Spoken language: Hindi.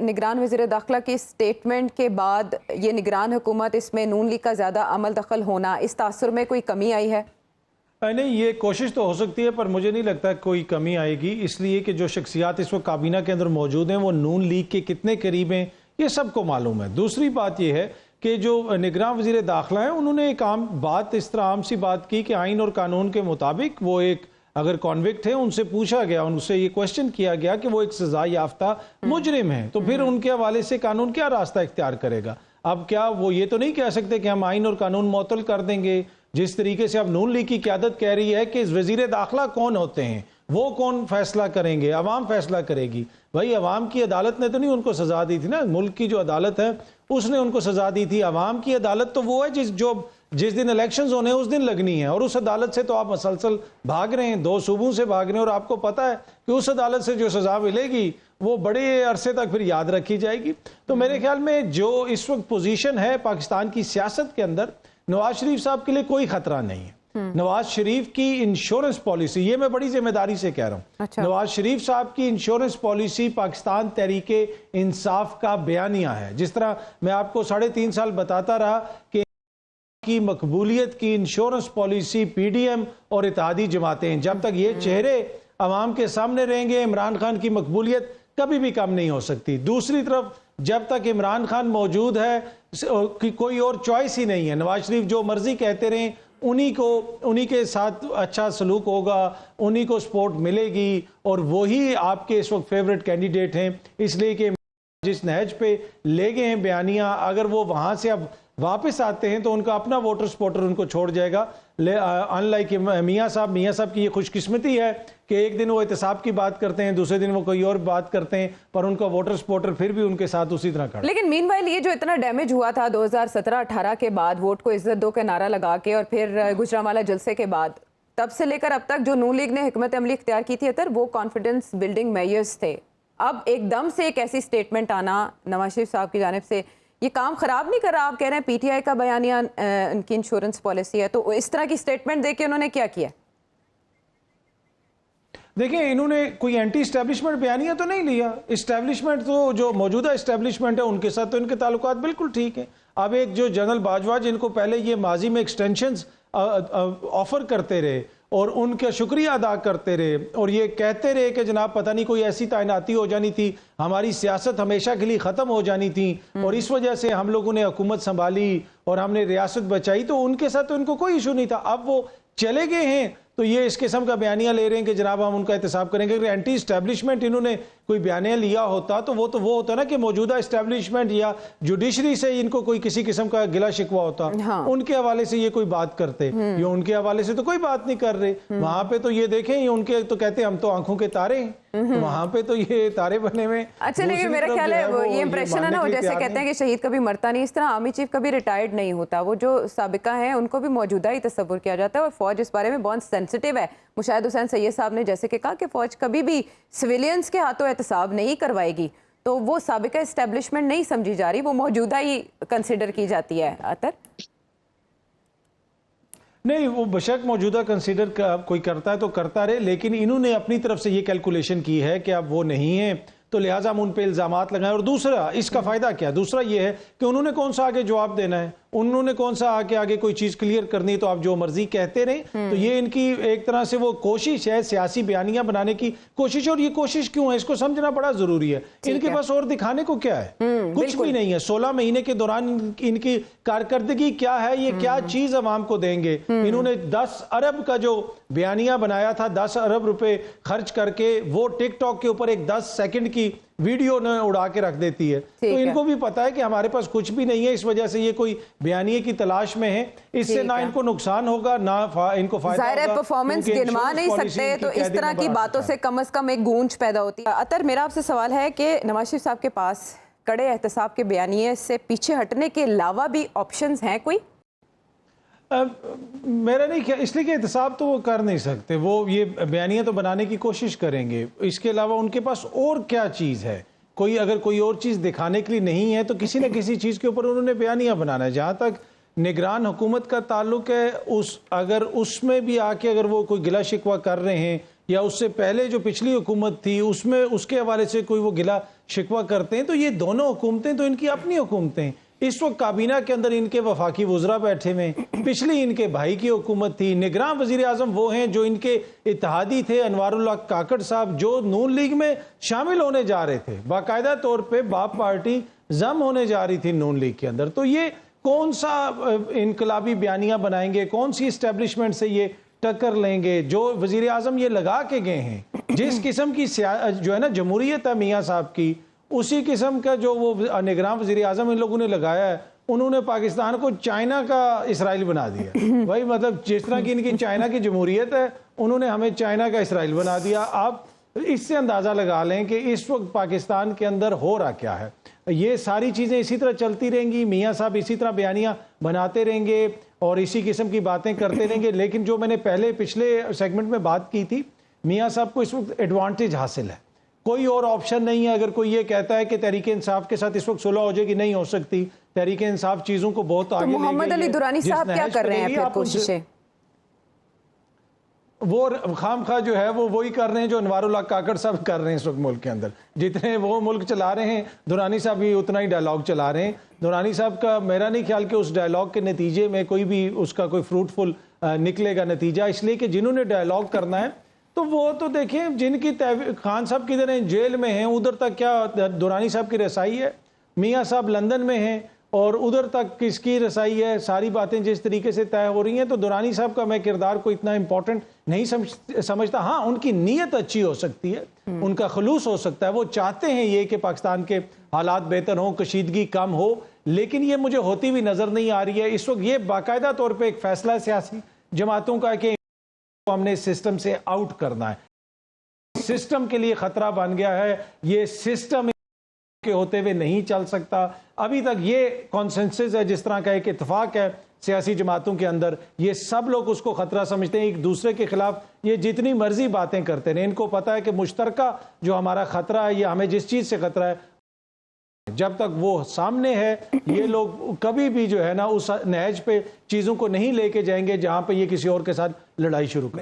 निगरान वज़ीर दाखिला की स्टेटमेंट के बाद ये निगरान हुकूमत इसमें नून लीग का ज़्यादा अमल दखल होना, इस तासुर में कोई कमी आई है? नहीं, ये कोशिश तो हो सकती है, पर मुझे नहीं लगता कोई कमी आएगी, इसलिए कि जो शख्सियात इस वक्त काबीना के अंदर मौजूद हैं वो नून लीग के कितने करीब हैं ये सबको मालूम है। दूसरी बात यह है कि जो निगरान वज़ीर दाखिला है उन्होंने एक आम बात, इस तरह आम सी बात की कि आइन और कानून के मुताबिक वो एक अगर कॉन्विक्ट है, उनसे पूछा गया, उनसे ये क्वेश्चन किया गया कि वो एक सजा याफ्ता मुजरिम है, तो फिर उनके हवाले से कानून क्या रास्ता इख्तियार करेगा। अब क्या वो ये तो नहीं कह सकते कि हम आइन और कानून मुअत्तल कर देंगे। जिस तरीके से अब नून लीग की क़यादत कह रही है कि वज़ीर दाखिला कौन होते हैं, वो कौन फैसला करेंगे, अवाम फैसला करेगी। भाई अवाम की अदालत ने तो नहीं उनको सजा दी थी ना, मुल्क की जो अदालत है उसने उनको सजा दी थी। अवाम की अदालत तो वो है जिस दिन इलेक्शंस होने उस दिन लगनी है, और उस अदालत से तो आप मसलसल भाग रहे हैं, 2 सूबों से भाग रहे हैं, और आपको पता है कि उस अदालत से जो सजा मिलेगी वो बड़े अरसे तक फिर याद रखी जाएगी। तो मेरे ख्याल में जो इस वक्त पोजीशन है पाकिस्तान की सियासत के अंदर, नवाज शरीफ साहब के लिए कोई खतरा नहीं है। नवाज शरीफ की इंश्योरेंस पॉलिसी, ये मैं बड़ी जिम्मेदारी से कह रहा हूँ, अच्छा। नवाज शरीफ साहब की इंश्योरेंस पॉलिसी पाकिस्तान तहरीके इंसाफ का बयानिया है। जिस तरह मैं आपको 3.5 साल बताता रहा कि की मकबूलियत की इंश्योरेंस पॉलिसी पीडीएम और इत्तेहादी जमातें, जब तक ये चेहरे अवाम के सामने रहेंगे इमरान खान की मकबूलियत कभी भी कम नहीं हो सकती। दूसरी तरफ जब तक इमरान खान मौजूद है कि कोई और चॉइस ही नहीं है, नवाज शरीफ जो मर्जी कहते रहें, उन्हीं के साथ अच्छा सलूक होगा, उन्हीं को सपोर्ट मिलेगी, और वही आपके इस वक्त फेवरेट कैंडिडेट हैं। इसलिए कि जिस नहज पे ले गए हैं बयानिया, अगर वो वहां से अब वापस आते हैं तो उनका अपना वोटर सपोर्टर उनको छोड़ जाएगा। अनलाइक मियाँ साहब की ये खुशकिस्मती है कि एक दिन वो एहतसाब की बात करते हैं, दूसरे दिन वो कोई और बात करते हैं, पर उनका वोटर सपोर्टर फिर भी उनके साथ उसी तरह खड़ा। लेकिन मीनवाइल ये जो इतना डैमेज हुआ था 2017-18 के बाद, वोट को इज्जत दो का नारा लगा के, और फिर गुजरांवाला जलसे के बाद, तब से लेकर अब तक जो नून लीग ने हिकमत अमली इख्तियार की थी अतर, वो कॉन्फिडेंस बिल्डिंग मेजर्स थे। अब एकदम से एक ऐसी स्टेटमेंट आना नवाज शरीफ साहब की जानिब से, ये काम खराब नहीं कर रहा? आप कह रहे हैं पीटीआई का बयानिया उनकी इंश्योरेंस पॉलिसी है, तो इस तरह की स्टेटमेंट देके उन्होंने क्या किया? देखिए, इन्होंने कोई एंटी इस्टेब्लिशमेंट बयानिया तो नहीं लिया। इस्टेब्लिशमेंट तो जो मौजूदा इस्टेब्लिशमेंट है उनके साथ तो इनके ताल्लुकात बिल्कुल ठीक है। अब एक जो जनरल बाजवा, जिनको पहले ये माजी में एक्सटेंशंस ऑफर करते रहे और उनका शुक्रिया अदा करते रहे और ये कहते रहे कि जनाब पता नहीं कोई ऐसी तैनाती हो जानी थी, हमारी सियासत हमेशा के लिए ख़त्म हो जानी थी और इस वजह से हम लोगों ने हुकूमत संभाली और हमने रियासत बचाई, तो उनके साथ तो इनको कोई इशू नहीं था। अब वो चले गए हैं तो ये इस किस्म का बयानिया ले रहे हैं कि जनाब हम उनका एहतसाब करेंगे। अगर एंटी इस्टेब्लिशमेंट इन्होंने कोई बयानिया लिया होता तो वो होता ना कि मौजूदा इस्टेब्लिशमेंट या जुडिशरी से इनको कोई किसी किस्म का गिला शिकवा होता। हाँ। उनके हवाले से ये कोई बात करते, ये उनके हवाले से तो कोई बात नहीं कर रहे। वहां पे तो ये देखें, ये उनके तो कहते हम तो आंखों के तारे हैं, तो वहां पे तो ये तारे बने हुए। अच्छा, लेकिन मेरा ख्याल है ये इंप्रेशन है ना, जैसे कहते हैं कि शहीद कभी मरता नहीं, इस तरह आर्मी चीफ कभी रिटायर्ड नहीं होता। वो जो साबिका है उनको भी मौजूदा ही तस्वुर किया जाता है और फौज इस बारे में बहुत सेंसिटिव है। मुशाहिद हुसैन सैयद साहब ने जैसे कि कहा कि फौज कभी भी सिविलियंस के हाथों एहतसाब नहीं करवाएगी, तो वो साबिका एस्टेब्लिशमेंट नहीं समझी जा रही, वो मौजूदा ही कंसिडर की जाती है। अतर नहीं, वो बेशक मौजूदा कंसीडर कोई करता है तो करता रहे, लेकिन इन्होंने अपनी तरफ से ये कैलकुलेशन की है कि अब वो नहीं है तो लिहाजा हम उन पे इल्जामात लगाएं। और दूसरा इसका फायदा क्या, दूसरा ये है कि उन्होंने कौन सा आगे जवाब देना है, उन्होंने कौन सा आगे कोई चीज क्लियर करनी है, तो आप जो मर्जी कहते रहें। तो ये इनकी एक तरह से वो कोशिश है, सियासी बयानियां बनाने की कोशिश। और ये कोशिश क्यों है इसको समझना बड़ा जरूरी है। इनके पास और दिखाने को क्या है, कुछ भी नहीं है। 16 महीने के दौरान इनकी कारकर्दगी क्या है, ये क्या चीज अवाम को देंगे। इन्होंने 10 अरब का जो बयानिया बनाया था, 10 अरब रुपए खर्च करके, वो टिकटॉक के ऊपर एक 10 सेकंड की वीडियो ने उड़ा के रख देती है। तो इनको भी पता है कि हमारे पास कुछ भी नहीं है, इस वजह से ये कोई बयानिए की तलाश में है। इससे ना इनको नुकसान होगा ना इनको फायदा होगा। परफॉर्मेंस गिनवा नहीं सकते, तो इस तरह की बातों से कम से कम एक गूंज पैदा होती है। अतर, मेरा आपसे सवाल है कि नवाज शरीफ साहब के पास कड़े एहतसाब के बयानिए से पीछे हटने के अलावा भी ऑप्शंस हैं कोई? मेरा नहीं क्या, इसलिए कि एहतसाब तो वो कर नहीं सकते, वो ये बयानियाँ तो बनाने की कोशिश करेंगे। इसके अलावा उनके पास और क्या चीज़ है, कोई अगर कोई और चीज़ दिखाने के लिए नहीं है तो किसी न किसी चीज़ के ऊपर उन्होंने बयानियाँ बनाना है। जहाँ तक निगरान हुकूमत का ताल्लुक है, अगर उसमें भी आके अगर वो कोई गिला शिकवा कर रहे हैं या उससे पहले जो पिछली हुकूमत थी उसमें उसके हवाले से कोई वो गिला शिकवा करते हैं, तो ये दोनों हुकूमतें तो इनकी अपनी हुकूमतें। इस वक्त काबीना के अंदर इनके वफाकी वुज़रा बैठे हुए, पिछली इनके भाई की हुकूमत थी। निगरान वज़ीर आज़म वो हैं जो इनके इत्तेहादी थे, अनवारुल्लाह काकड़ साहब, जो नून लीग में शामिल होने जा रहे थे, बाकायदा तौर पर बाप पार्टी जम होने जा रही थी नून लीग के अंदर। तो ये कौन सा इनकलाबी बयानियां बनाएंगे, कौन सी इस्टेब्लिशमेंट से ये टक्कर लेंगे? जो वजीर आजम ये लगा के गए हैं, जिस किस्म की जो है ना जमहूरियत है मियाँ साहब की, उसी किस्म का जो वो निगरान वजीर आजम इन लोगों ने लगाया है, उन्होंने पाकिस्तान को चाइना का इसराइल बना दिया। भाई मतलब जिस तरह की इनकी चाइना की जमहूरियत है, उन्होंने हमें चाइना का इसराइल बना दिया। आप इससे अंदाज़ा लगा लें कि इस वक्त पाकिस्तान के अंदर हो रहा क्या है। ये सारी चीज़ें इसी तरह चलती रहेंगी, मियाँ साहब इसी तरह बयानियाँ बनाते रहेंगे और इसी किस्म की बातें करते रहेंगे। लेकिन जो मैंने पहले पिछले सेगमेंट में बात की थी, मियाँ साहब को इस वक्त एडवांटेज हासिल है, कोई और ऑप्शन नहीं है। अगर कोई ये कहता है कि तहरीक इंसाफ के साथ इस वक्त सुलह हो जाएगी, नहीं हो सकती। तहरीक इंसाफ चीज़ों को बहुत आगे ले गई है। मोहम्मद अली दुरानी साहब क्या कर रहे हैं फिर कोशिशें? वो खाम खा जो है वो वही कर रहे हैं जो अनवारुल्लाह काकड़ साहब कर रहे हैं इस वक्त मुल्क के अंदर। जितने वो मुल्क चला रहे हैं, दुरानी साहब भी उतना ही डायलॉग चला रहे हैं। दुरानी साहब का मेरा नहीं ख्याल कि उस डायलॉग के नतीजे में कोई भी उसका कोई फ्रूटफुल निकलेगा नतीजा, इसलिए कि जिन्होंने डायलॉग करना है तो वो तो देखें, जिनकी खान साहब किधर हैं, जेल में हैं, उधर तक क्या दुरानी साहब की रसाई है? मियाँ साहब लंदन में हैं और उधर तक किसकी रसाई है? सारी बातें जिस तरीके से तय हो रही हैं, तो दुरानी साहब का मैं किरदार को इतना इंपॉर्टेंट नहीं समझता। हाँ, उनकी नीयत अच्छी हो सकती है, उनका खलूस हो सकता है, वो चाहते हैं ये कि पाकिस्तान के हालात बेहतर हों, कशीदगी कम हो, लेकिन ये मुझे होती हुई नजर नहीं आ रही है इस वक्त। ये बाकायदा तौर पर एक फैसला है सियासी जमातों का कि हमने सिस्टम से आउट करना है। सिस्टम के लिए खतरा बन गया है, ये सिस्टम के होते हुए नहीं चल सकता। अभी तक ये कॉन्सेंसस है, जिस तरह का एक इत्तेफाक है सियासी जमातों के अंदर, ये सब लोग उसको खतरा समझते हैं। एक दूसरे के खिलाफ ये जितनी मर्जी बातें करते हैं, इनको पता है कि मुश्तरका जो हमारा खतरा है, या हमें जिस चीज से खतरा है, जब तक वो सामने है, ये लोग कभी भी जो है ना उस नहज पे चीजों को नहीं लेके जाएंगे जहां पे ये किसी और के साथ लड़ाई शुरू करें।